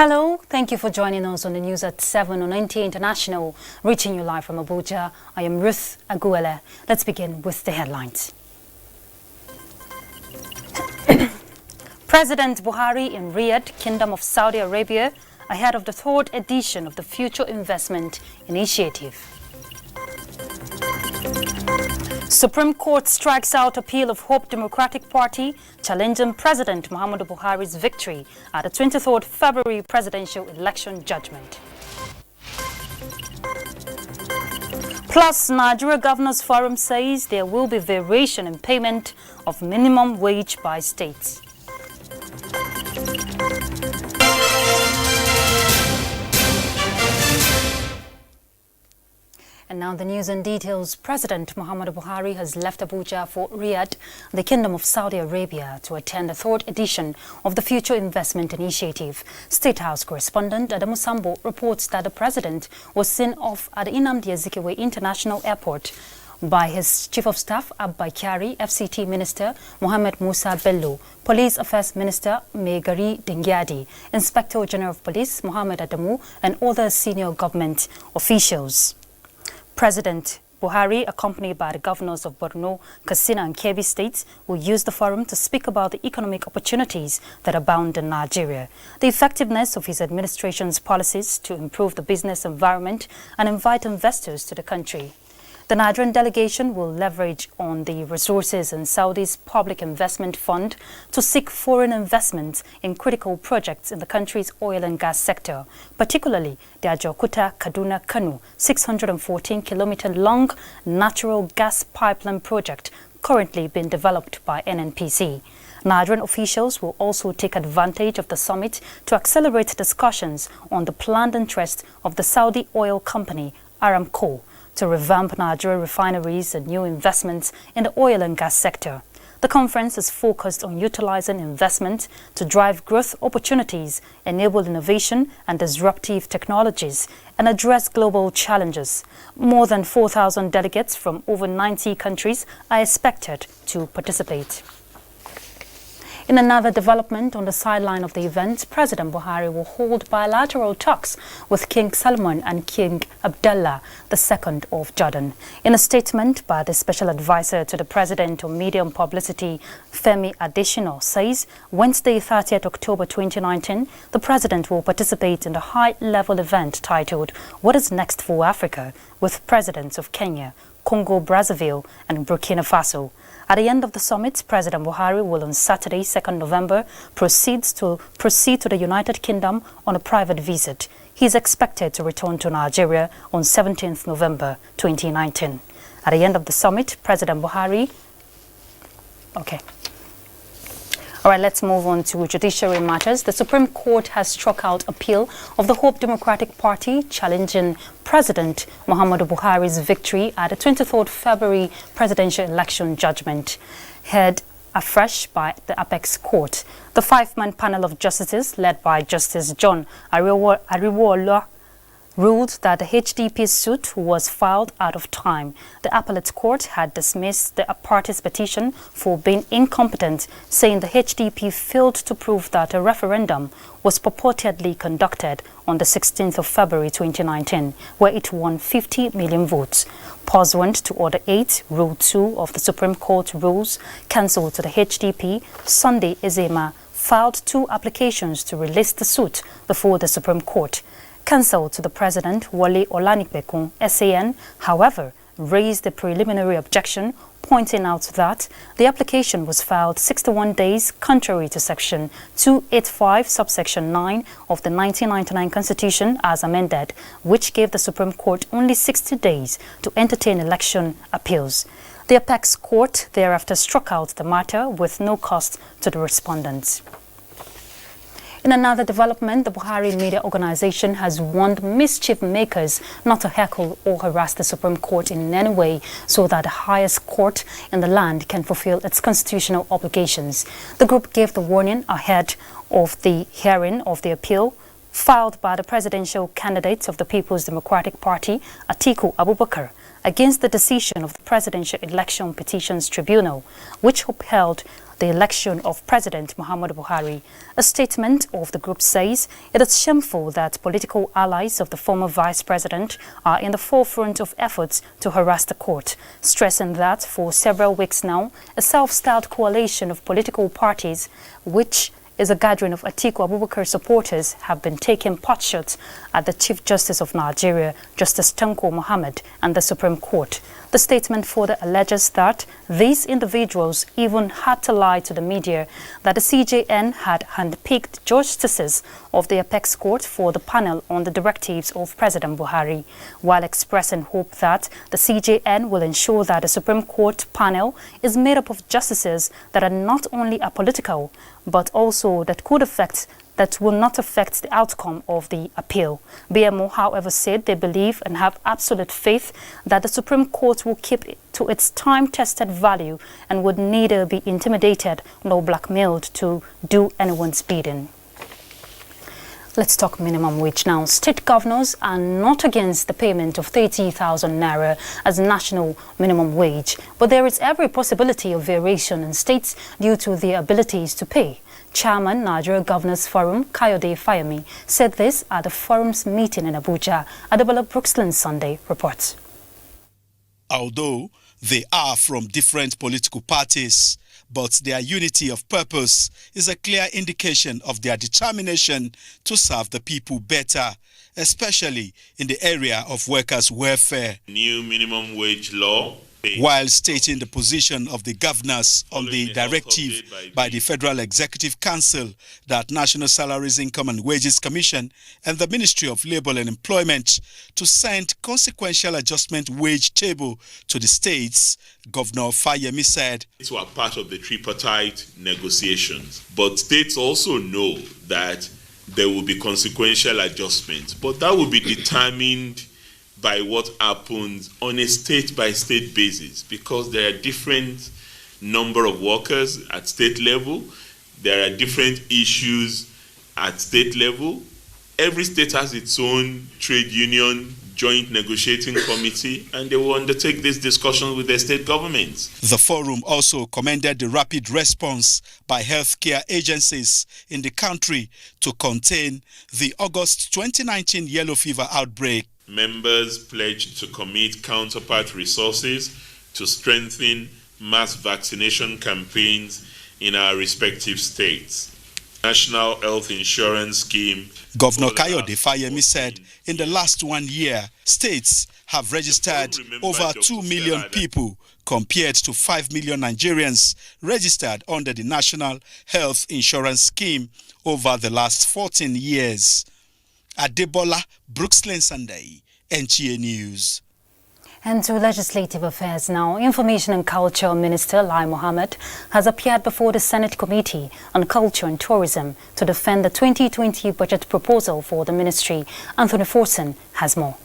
Hello, thank you for joining us on the news at 7 on NTA International, reaching you live from Abuja. I am Ruth Aguele. Let's begin with the headlines. President Buhari in Riyadh, Kingdom of Saudi Arabia, ahead of the third edition of the Future Investment Initiative. Supreme Court strikes out appeal of Hope Democratic Party, challenging President Muhammadu Buhari's victory at the 23rd February presidential election judgment. Plus, Nigeria Governors Forum says there will be variation in payment of minimum wage by states. And now the news and details. President Muhammadu Buhari has left Abuja for Riyadh, the Kingdom of Saudi Arabia, to attend the third edition of the Future Investment Initiative. State House correspondent Adamu Sambo reports that the president was seen off at the Nnamdi Azikiwe International Airport by his Chief of Staff Abba Kyari, FCT Minister Mohammed Musa Bello, Police Affairs Minister Megari Dingyadi, Inspector General of Police Mohammed Adamu, and other senior government officials. President Buhari, accompanied by the governors of Borno, Katsina and Kebbi states, will use the forum to speak about the economic opportunities that abound in Nigeria, the effectiveness of his administration's policies to improve the business environment and invite investors to the country. The Nigerian delegation will leverage on the resources in Saudi's Public Investment Fund to seek foreign investments in critical projects in the country's oil and gas sector, particularly the Ajaokuta-Kaduna-Kano 614-kilometer-long natural gas pipeline project currently being developed by NNPC. Nigerian officials will also take advantage of the summit to accelerate discussions on the planned interest of the Saudi oil company Aramco to revamp Nigerian refineries and new investments in the oil and gas sector. The conference is focused on utilizing investment to drive growth opportunities, enable innovation and disruptive technologies, and address global challenges. More than 4,000 delegates from over 90 countries are expected to participate. In another development on the sideline of the event, President Buhari will hold bilateral talks with King Salman and King Abdullah II of Jordan. In a statement by the special advisor to the President on Media and Publicity, Femi Adesina, says Wednesday, 30th October 2019, the President will participate in the high-level event titled What is Next for Africa with Presidents of Kenya, Congo, Brazzaville and Burkina Faso. At the end of the summit, President Buhari will on Saturday, 2nd November, proceed to the United Kingdom on a private visit. He is expected to return to Nigeria on 17th November 2019. At the end of the summit, President Buhari... All right, let's move on to judiciary matters. The Supreme Court has struck out appeal of the Hope Democratic Party challenging President Muhammadu Buhari's victory at the 23rd February presidential election judgment, heard afresh by the Apex Court. The five-man panel of justices, led by Justice John Ariwola, ruled that the HDP suit was filed out of time. The appellate court had dismissed the party's petition for being incompetent, saying the HDP failed to prove that a referendum was purportedly conducted on the 16th of February 2019, where it won 50 million votes. Pursuant to Order 8, Rule 2 of the Supreme Court rules, cancelled to the HDP, Sunday Ezema filed two applications to release the suit before the Supreme Court. Counsel to the President, Wale Olanipekun, SAN, however, raised a preliminary objection, pointing out that the application was filed 61 days contrary to Section 285, subsection 9 of the 1999 Constitution as amended, which gave the Supreme Court only 60 days to entertain election appeals. The Apex Court thereafter struck out the matter with no cost to the respondents. In another development, the Buhari Media Organization has warned mischief makers not to heckle or harass the Supreme Court in any way so that the highest court in the land can fulfill its constitutional obligations. The group gave the warning ahead of the hearing of the appeal filed by the presidential candidate of the People's Democratic Party, Atiku Abubakar, against the decision of the Presidential Election Petitions Tribunal, which upheld the election of President Muhammadu Buhari. A statement of the group says it is shameful that political allies of the former vice president are in the forefront of efforts to harass the court, stressing that for several weeks now, a self-styled coalition of political parties, which is a gathering of Atiku Abubakar supporters, have been taking potshots at the Chief Justice of Nigeria, Justice Tanko Muhammad, and the Supreme Court. The statement further alleges that these individuals even had to lie to the media that the CJN had handpicked justices of the Apex Court for the panel on the directives of President Buhari, while expressing hope that the CJN will ensure that the Supreme Court panel is made up of justices that are not only apolitical, but also that will not affect the outcome of the appeal. BMO, however, said they believe and have absolute faith that the Supreme Court will keep it to its time-tested value and would neither be intimidated nor blackmailed to do anyone's bidding. Let's talk minimum wage now. State governors are not against the payment of 30,000 naira as national minimum wage, but there is every possibility of variation in states due to their abilities to pay. Chairman, Nigeria Governors Forum, Kayode Fayemi, said this at the forum's meeting in Abuja. Adebola Brooksland Sunday reports. Although they are from different political parties, but their unity of purpose is a clear indication of their determination to serve the people better, especially in the area of workers' welfare. New minimum wage law. While stating the position of the governors on the directive by the Federal Executive Council that National Salaries, Income and Wages Commission and the Ministry of Labour and Employment to send consequential adjustment wage table to the states, Governor Fayemi said, "It was part of the tripartite negotiations, but states also know that there will be consequential adjustments, but that will be determined by what happens on a state-by-state basis, because there are different number of workers at state level, there are different issues at state level. Every state has its own trade union, joint negotiating committee, and they will undertake this discussion with their state governments." The forum also commended the rapid response by healthcare agencies in the country to contain the August 2019 yellow fever outbreak. Members pledged to commit counterpart resources to strengthen mass vaccination campaigns in our respective states. National Health Insurance Scheme. Governor Kayode Fayemi said in the last 1 year, states have registered over 2 million people compared to 5 million Nigerians registered under the National Health Insurance Scheme over the last 14 years. Adebola Brooksland Sunday, NTA News. And to legislative affairs now, Information and Culture Minister Lai Mohammed has appeared before the Senate Committee on Culture and Tourism to defend the 2020 budget proposal for the ministry. Anthony Forson has more.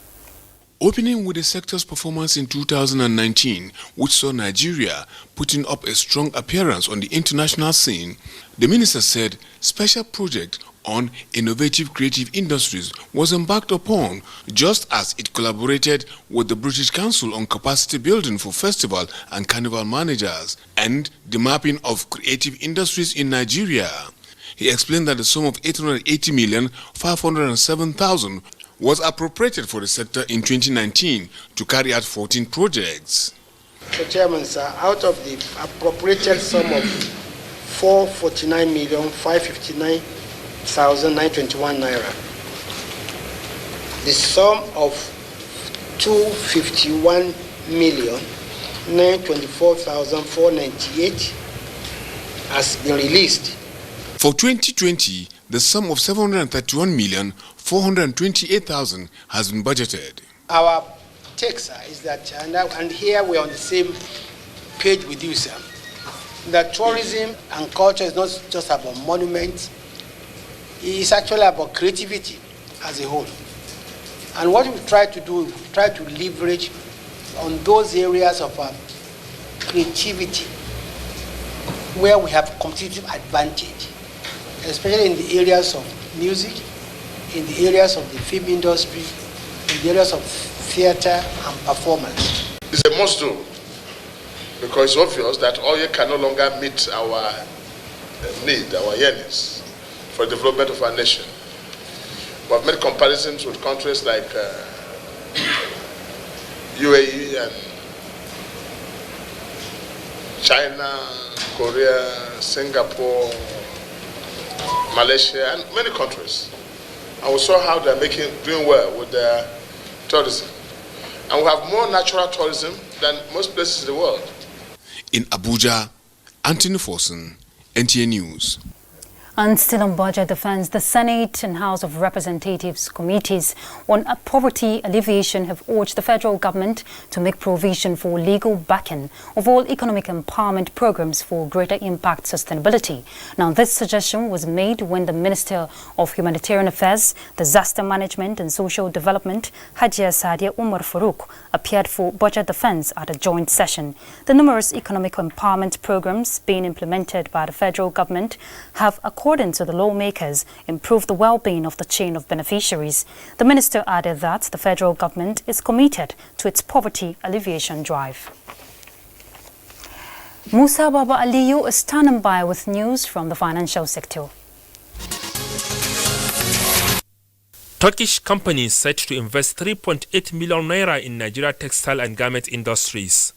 Opening with the sector's performance in 2019, which saw Nigeria putting up a strong appearance on the international scene, the minister said special project on innovative creative industries was embarked upon, just as it collaborated with the British Council on capacity building for festival and carnival managers and the mapping of creative industries in Nigeria. He explained that the sum of 880,507,000 was appropriated for the sector in 2019 to carry out 14 projects. So, Chairman, sir, out of the appropriated sum of 449,559,921 naira, the sum of 251,924,498 has been released. For 2020, the sum of 731,428,000 has been budgeted. Our take, sir, is that, and here we are on the same page with you, sir, that tourism and culture is not just about monuments, it's actually about creativity as a whole. And what we try to do, we try to leverage on those areas of creativity where we have competitive advantage, especially in the areas of music, in the areas of the film industry, in the areas of theater and performance. It's a must-do because it's obvious that oil can no longer meet our need, our yearnings for the development of our nation. We have made comparisons with countries like UAE and China, Korea, Singapore, Malaysia, and many countries. And we saw how they're doing well with their tourism. And we have more natural tourism than most places in the world. In Abuja, Anthony Forson, NTA News. And still on budget defense, the Senate and House of Representatives committees on poverty alleviation have urged the federal government to make provision for legal backing of all economic empowerment programs for greater impact sustainability. Now, this suggestion was made when the Minister of Humanitarian Affairs, Disaster Management and Social Development, Hajia Sadia Umar Farouk, appeared for budget defense at a joint session. The numerous economic empowerment programs being implemented by the federal government have, according to the lawmakers, improve the well-being of the chain of beneficiaries. The minister added that the federal government is committed to its poverty alleviation drive. Musa Baba Aliyu is standing by with news from the financial sector. Turkish companies set to invest 3.8 million naira in Nigeria textile and garment industries.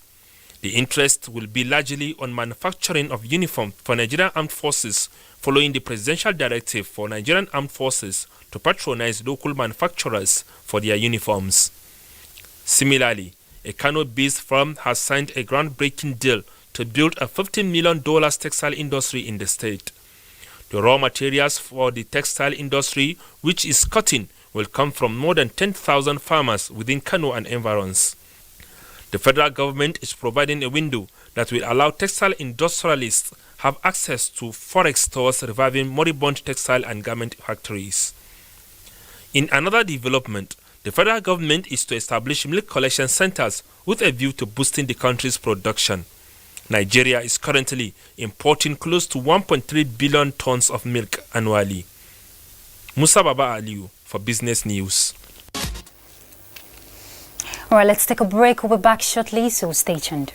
The interest will be largely on manufacturing of uniforms for Nigerian armed forces, following the presidential directive for Nigerian armed forces to patronize local manufacturers for their uniforms. Similarly, a Kano-based firm has signed a groundbreaking deal to build a $15 million textile industry in the state. The raw materials for the textile industry, which is cotton, will come from more than 10,000 farmers within Kano and environs. The federal government is providing a window that will allow textile industrialists have access to forex stores reviving moribund textile and garment factories. In another development, the federal government is to establish milk collection centers with a view to boosting the country's production. Nigeria is currently importing close to 1.3 billion tons of milk annually. Musa Baba Aliyu for Business News. All right, let's take a break. We'll be back shortly, so stay tuned.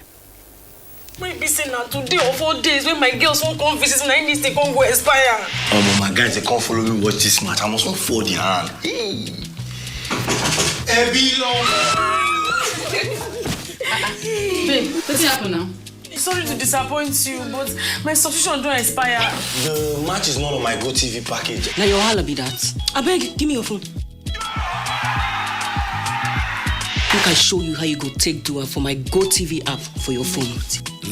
Maybe say now 2 or 4 days when my girls won't come visit and I need to come go expire. Oh, my guys, they can't follow me watch this match. I must not fold the hand. Babe, what's happening now? Sorry to disappoint you, but my subscription don't expire. The match is not on my GoTV package. Now your holla be that. I beg, give me your phone. Make I show you how you go take do it for my GoTV app for your phone.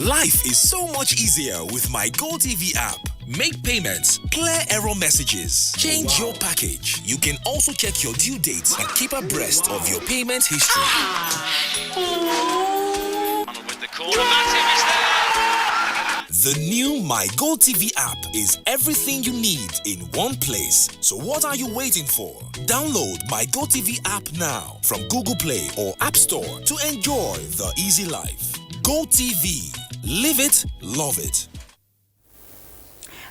Life is so much easier with my GoTV app. Make payments, clear error messages, change your package. You can also check your due dates and keep abreast of your payment history. The new My GoTV app is everything you need in one place. So what are you waiting for? Download My GoTV app now from Google Play or App Store to enjoy the easy life. GoTV. Live it, love it.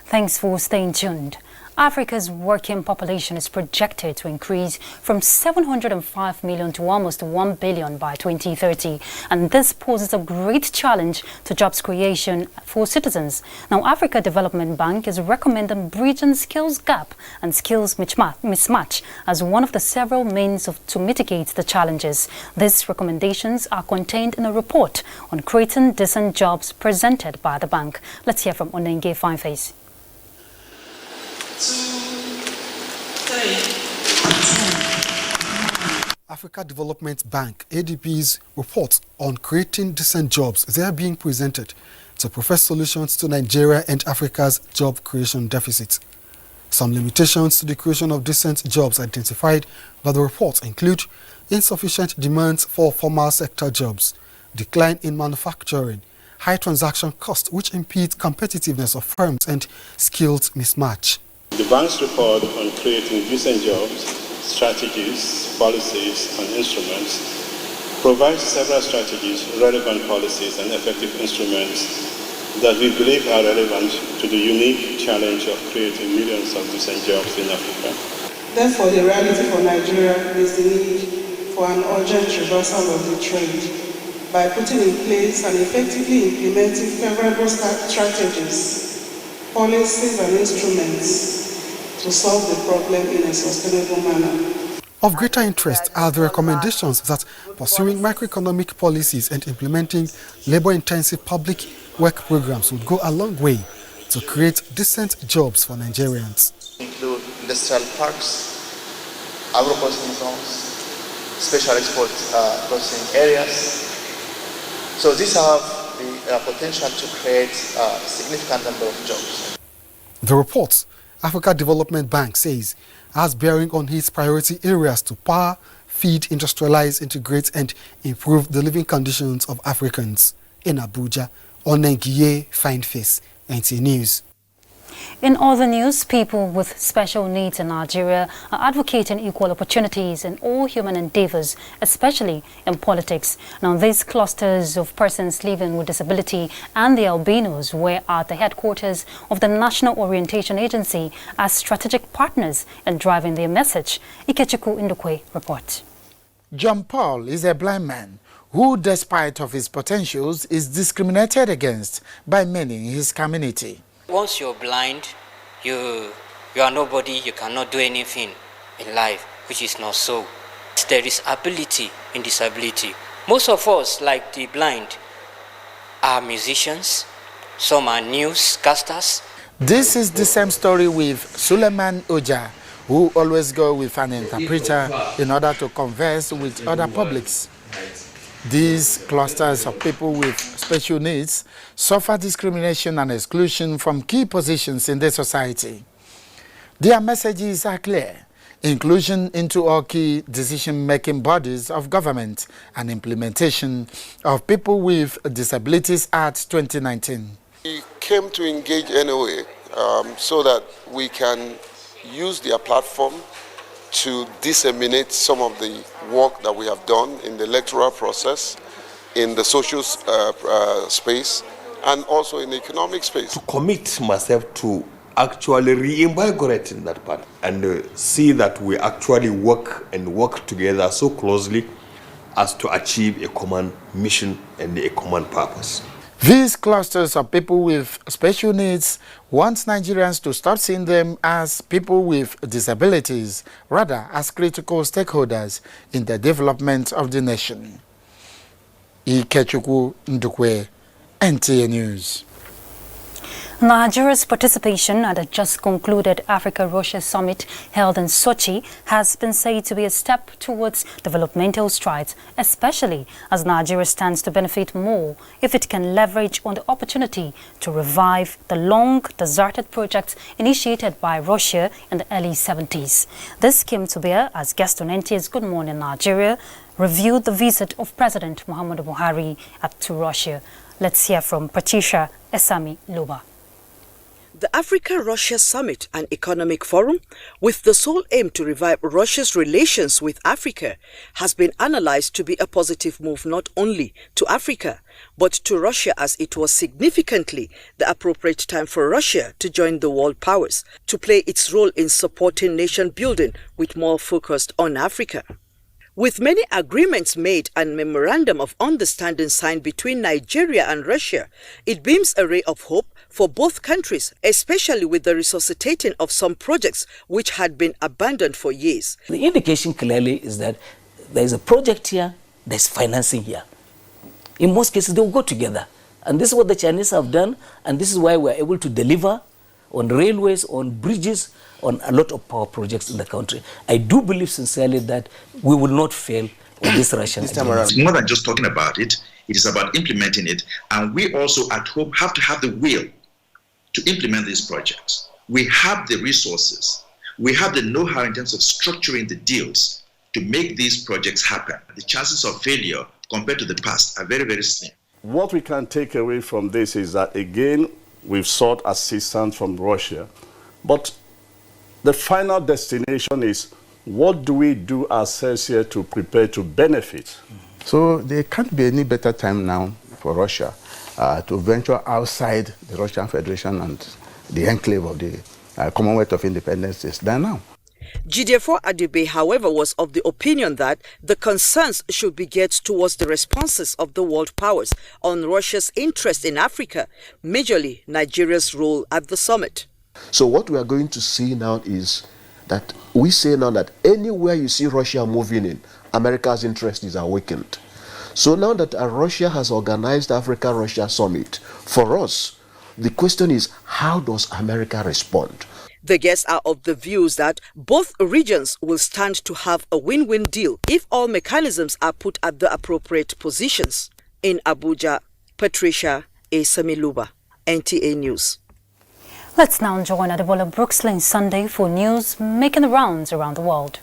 Thanks for staying tuned. Africa's working population is projected to increase from 705 million to almost 1 billion by 2030. And this poses a great challenge to jobs creation for citizens. Now, Africa Development Bank is recommending bridging skills gap and skills mismatch as one of the several means to mitigate the challenges. These recommendations are contained in a report on creating decent jobs presented by the bank. Let's hear from Onenge Fineface. Africa Development Bank, ADB's report on creating decent jobs, they are being presented to provide solutions to Nigeria and Africa's job creation deficit. Some limitations to the creation of decent jobs identified by the report include insufficient demands for formal sector jobs, decline in manufacturing, high transaction costs which impede competitiveness of firms, and skills mismatch. The bank's report on creating decent jobs, strategies, policies, and instruments provides several strategies, relevant policies, and effective instruments that we believe are relevant to the unique challenge of creating millions of decent jobs in Africa. Therefore, the reality for Nigeria is the need for an urgent reversal of the trend by putting in place and effectively implementing favorable strategies, policies and instruments to solve the problem in a sustainable manner. Of greater interest are the recommendations that pursuing macroeconomic policies and implementing labor-intensive public work programs would go a long way to create decent jobs for Nigerians. Include industrial parks, agro-processing zones, special export processing areas. So these have the potential to create a significant number of jobs. The report, Africa Development Bank says, has bearing on its priority areas to power, feed, industrialize, integrate and improve the living conditions of Africans. In Abuja, Onengiye Fineface, NTA News. In other news, people with special needs in Nigeria are advocating equal opportunities in all human endeavors, especially in politics. Now, these clusters of persons living with disability and the albinos were at the headquarters of the National Orientation Agency as strategic partners in driving their message. Ikechukwu Ndukwe reports. John Paul is a blind man who, despite of his potentials, is discriminated against by many in his community. Once you're blind, you are nobody, you cannot do anything in life, which is not so. There is ability in disability. Most of us, like the blind, are musicians, some are newscasters. This is the same story with Suleiman Oja, who always go with an interpreter in order to converse with other publics. These clusters of people with special needs suffer discrimination and exclusion from key positions in the society. Their messages are clear: inclusion into all key decision-making bodies of government and implementation of people with disabilities Act 2019. We came to engage NOA so that we can use their platform to disseminate some of the work that we have done in the electoral process, in the social space, and also in the economic space. To commit myself to actually reinvigorating that part and see that we actually work together so closely as to achieve a common mission and a common purpose. These clusters of people with special needs want Nigerians to stop seeing them as people with disabilities, rather as critical stakeholders in the development of the nation. Ikechukwu Ndukwe, NTA News. Nigeria's participation at the just concluded Africa-Russia summit held in Sochi has been said to be a step towards developmental strides, especially as Nigeria stands to benefit more if it can leverage on the opportunity to revive the long deserted projects initiated by Russia in the early 70s. This came to bear as guest on NTA's Good Morning Nigeria reviewed the visit of President Muhammadu Buhari to Russia. Let's hear from Patricia Esami Luba. The Africa-Russia Summit and Economic Forum, with the sole aim to revive Russia's relations with Africa, has been analyzed to be a positive move not only to Africa, but to Russia, as it was significantly the appropriate time for Russia to join the world powers, to play its role in supporting nation building with more focus on Africa. With many agreements made and memorandum of understanding signed between Nigeria and Russia, it beams a ray of hope for both countries, especially with the resuscitating of some projects which had been abandoned for years. The indication clearly is that there is a project here, there's financing here. In most cases, they will go together. And this is what the Chinese have done, and this is why we're able to deliver on railways, on bridges, on a lot of power projects in the country. I do believe sincerely that we will not fail on this Russian agreement. It's more than just talking about it, it is about implementing it. And we also at home have to have the will to implement these projects. We have the resources. We have the know-how in terms of structuring the deals to make these projects happen. The chances of failure compared to the past are very, very slim. What we can take away from this is that, again, we've sought assistance from Russia, but the final destination is, what do we do ourselves here to prepare to benefit? So there can't be any better time now for Russia to venture outside the Russian Federation and the enclave of the Commonwealth of Independent States than now. Jidefor Adibe, however, was of the opinion that the concerns should be geared towards the responses of the world powers on Russia's interest in Africa, majorly Nigeria's role at the summit. So what we are going to see now is that we say now that anywhere you see Russia moving in, America's interest is awakened. So now that Russia has organized Africa-Russia summit, for us, the question is, how does America respond? The guests are of the views that both regions will stand to have a win-win deal if all mechanisms are put at the appropriate positions. In Abuja, Patricia A. Samiluba, NTA News. Let's now join Adebola Brooksley Sunday for news making the rounds around the world.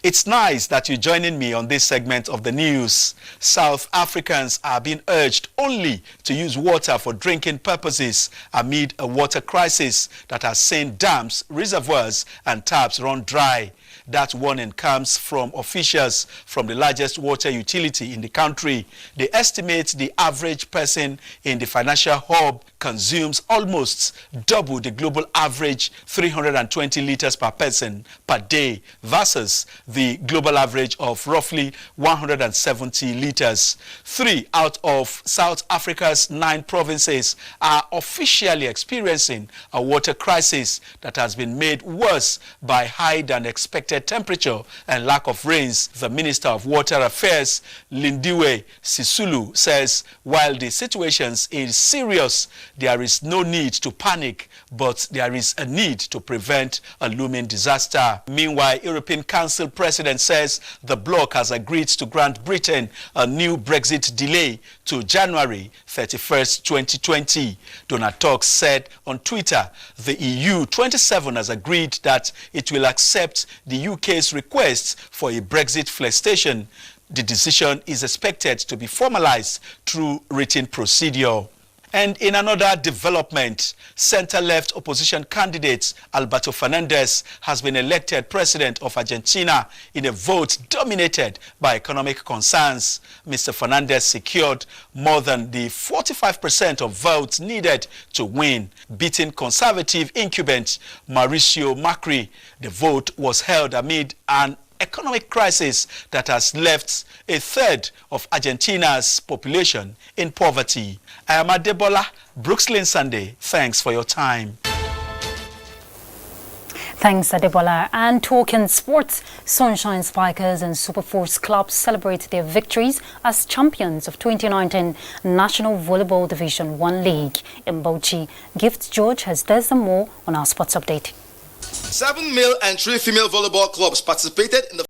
It's nice that you're joining me on this segment of the news. South Africans are being urged only to use water for drinking purposes amid a water crisis that has seen dams, reservoirs and taps run dry. That warning comes from officials from the largest water utility in the country. They estimate the average person in the financial hub consumes almost double the global average 320 liters per person per day versus the global average of roughly 170 liters. 3 out of South Africa's 9 provinces are officially experiencing a water crisis that has been made worse by higher than expected temperature and lack of rains. The Minister of Water Affairs, Lindiwe Sisulu, says while the situation is serious, there is no need to panic, but there is a need to prevent a looming disaster. Meanwhile, European Council President says the bloc has agreed to grant Britain a new Brexit delay to January 31st, 2020. Donald Tusk said on Twitter the EU 27 has agreed that it will accept the UK's request for a Brexit flexation. The decision is expected to be formalized through written procedure. And in another development, center-left opposition candidate Alberto Fernandez has been elected president of Argentina in a vote dominated by economic concerns. Mr. Fernandez secured more than the 45% of votes needed to win, beating conservative incumbent Mauricio Macri. The vote was held amid an economic crisis that has left a third of Argentina's population in poverty. I am Adebola Brooksley Sunday. Thanks for your time. Thanks, Adebola. And talking sports, Sunshine Spikers and Superforce clubs celebrate their victories as champions of 2019 National Volleyball Division 1 League in Bauchi. Gift George has some more on our sports update. 7 male and 3 female volleyball clubs participated in the